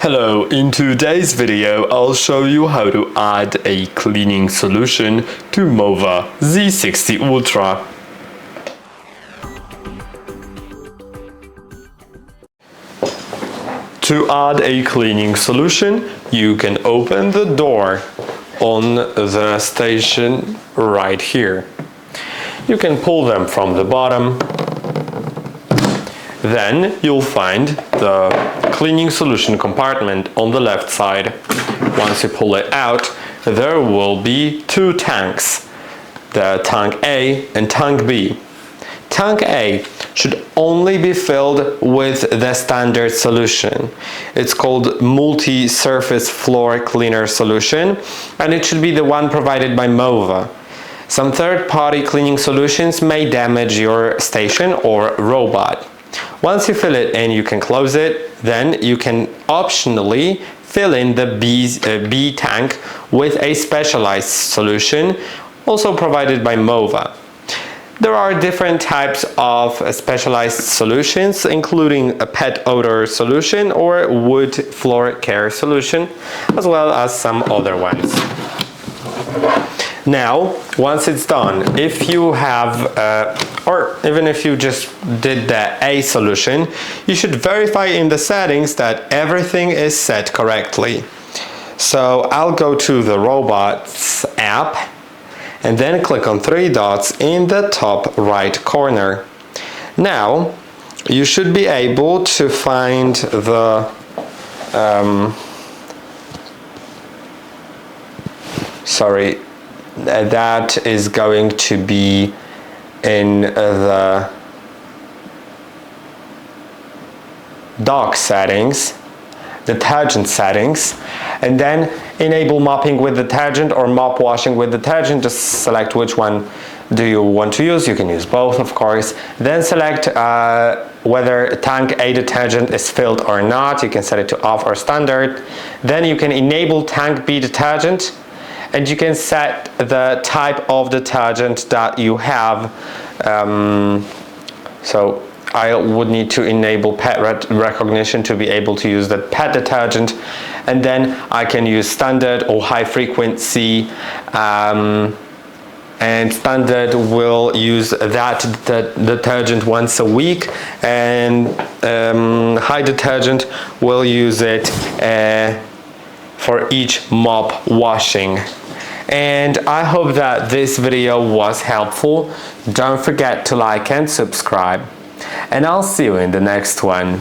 Hello, in today's video I'll show you how to add a cleaning solution to MOVA Z60 Ultra. To add a cleaning solution, you can open the door on the station right here. You can pull them from the bottom. Then you'll find the cleaning solution compartment on the left side. Once you pull it out, there will be two tanks, the tank A and tank B. Tank A should only be filled with the standard solution. It's called multi-surface floor cleaner solution, and it should be the one provided by MOVA. Some third-party cleaning solutions may damage your station or robot. Once you fill it in, you can close it. Then you can optionally fill in the B tank with a specialized solution, also provided by MOVA. There are different types of specialized solutions, including a pet odor solution or wood floor care solution, as well as some other ones. Now, once it's done, if you have, or even if you just did the A solution, you should verify in the settings that everything is set correctly. So I'll go to the robots app and then click on three dots in the top right corner. Now, you should be able to find the that is going to be in the dock settings, detergent settings, and then enable mopping with detergent or mop washing with detergent. Just select which one do you want to use. You can use both, of course. Then select whether tank A detergent is filled or not. You can set it to off or standard. Then you can enable tank B detergent, and you can set the type of detergent that you have. So I would need to enable pet recognition to be able to use the pet detergent, and then I can use standard or high frequency, and standard will use that detergent once a week, and high detergent will use it for each mop washing. And I hope that this video was helpful. Don't forget to like and subscribe, and I'll see you in the next one.